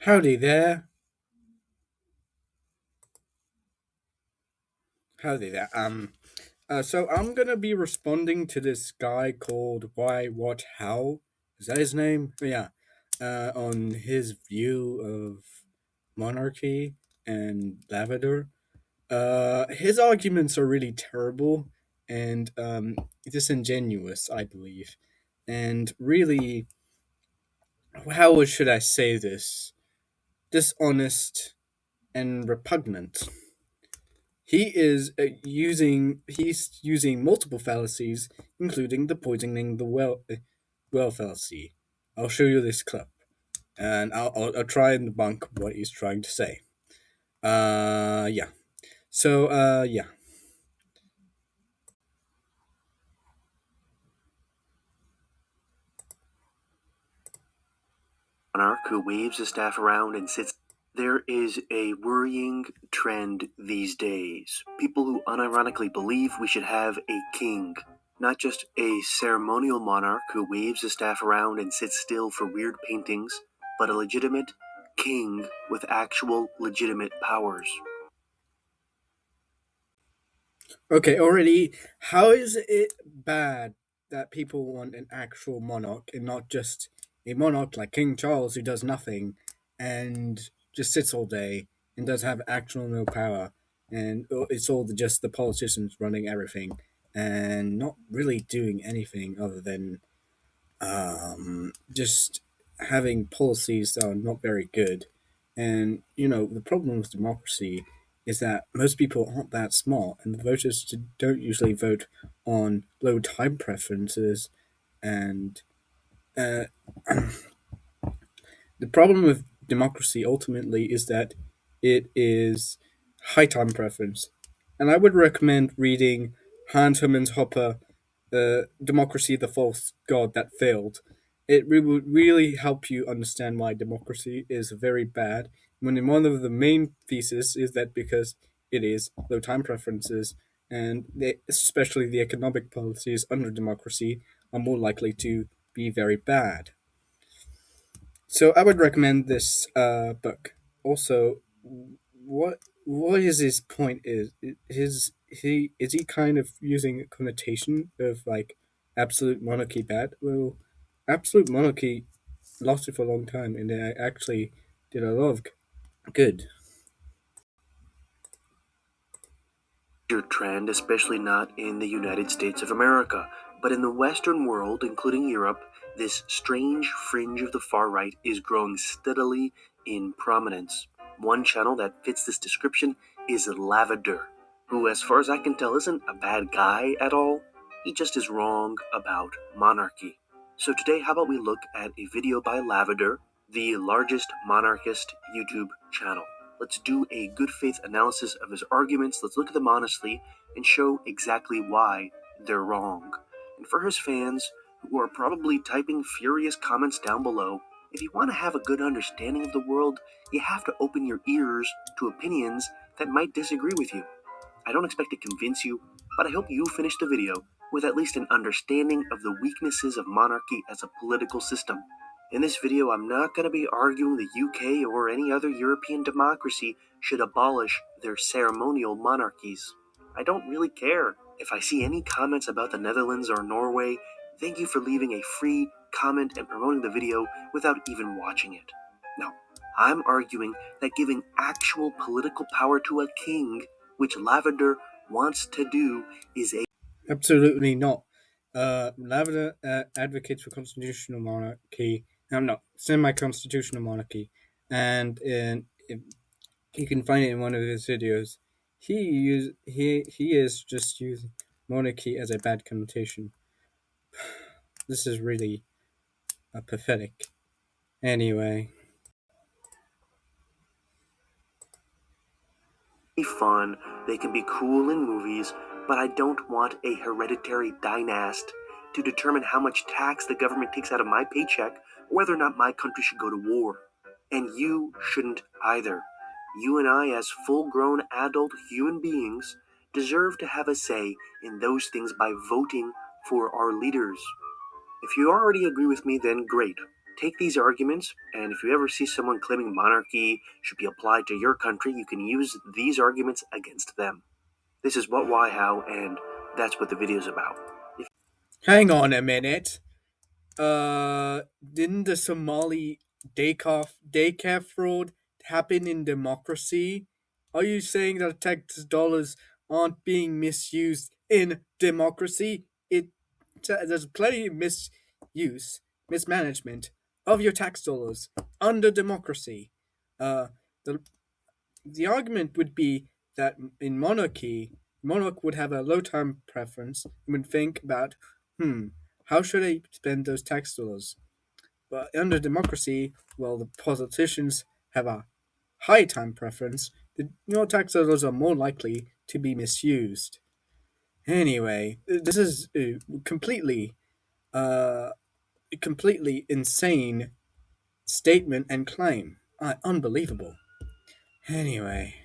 Howdy there. Howdy there. So I'm gonna be responding to this guy called Why What How. Is that his name? Yeah. On his view of monarchy and lavender. His arguments are really terrible and disingenuous, I believe. And really, how should I say this? Dishonest and repugnant. He's using multiple fallacies, including the poisoning the well fallacy. I'll show you this clip, and I'll try and debunk what he's trying to say. Yeah. Yeah. Monarch who waves his staff around and sits. There is a worrying trend these days. People who unironically believe we should have a king, not just a ceremonial monarch who waves his staff around and sits still for weird paintings, but a legitimate king with actual legitimate powers. Okay. Already, how is it bad that people want an actual monarch and not just a monarch like King Charles who does nothing and just sits all day and does have actual no power, and it's all just the politicians running everything and not really doing anything other than just having policies that are not very good. And the problem with democracy is that most people aren't that smart, and the voters don't usually vote on low time preferences. And uh, the problem with democracy ultimately is that it is high time preference. And I would recommend reading Hans Hermann Hoppe, Democracy, the False God That Failed. Would really help you understand why democracy is very bad, when one of the main theses is that because it is low time preferences, and especially the economic policies under democracy are more likely to be very bad. So I would recommend this book. Also, what is his point? Is he kind of using a connotation of like absolute monarchy bad? Well, absolute monarchy lasted for a long time, and they actually did a lot of good. Trend, especially not in the United States of America, but in the Western world, including Europe, this strange fringe of the far right is growing steadily in prominence. One channel that fits this description is Lavender, who, as far as I can tell, isn't a bad guy at all. He just is wrong about monarchy. So today, how about we look at a video by Lavender, the largest monarchist YouTube channel. Let's do a good faith analysis of his arguments. Let's look at them honestly and show exactly why they're wrong. And for his fans, who are probably typing furious comments down below, if you want to have a good understanding of the world, you have to open your ears to opinions that might disagree with you. I don't expect to convince you, but I hope you finish the video with at least an understanding of the weaknesses of monarchy as a political system. In this video, I'm not going to be arguing the UK or any other European democracy should abolish their ceremonial monarchies. I don't really care. If I see any comments about the Netherlands or Norway, thank you for leaving a free comment and promoting the video without even watching it. No, I'm arguing that giving actual political power to a king, which Lavender wants to do, is a Absolutely not. Lavender advocates for constitutional monarchy. I'm not semi-constitutional monarchy, and you can find it in one of his videos. He is just using monarchy as a bad connotation. This is really pathetic. Anyway, fun, they can be cool in movies, but I don't want a hereditary dynast to determine how much tax the government takes out of my paycheck or whether or not my country should go to war. And you shouldn't either. You and I, as full grown adult human beings, deserve to have a say in those things by voting for our leaders. If you already agree with me, then great. Take these arguments, and if you ever see someone claiming monarchy should be applied to your country, you can use these arguments against them. This is what, why, how, and that's what the video is about. Hang on a minute. Didn't the Somali daycare fraud happen in democracy? Are you saying that tax dollars aren't being misused in democracy? There's plenty of mismanagement of your tax dollars under democracy. Uh, the the argument would be that in monarchy, monarch would have a low time preference and would think about, how should I spend those tax dollars? But under democracy, well, the politicians have a high time preference. Your tax dollars are more likely to be misused. Anyway, this is uh, completely insane statement and claim. Unbelievable. Anyway.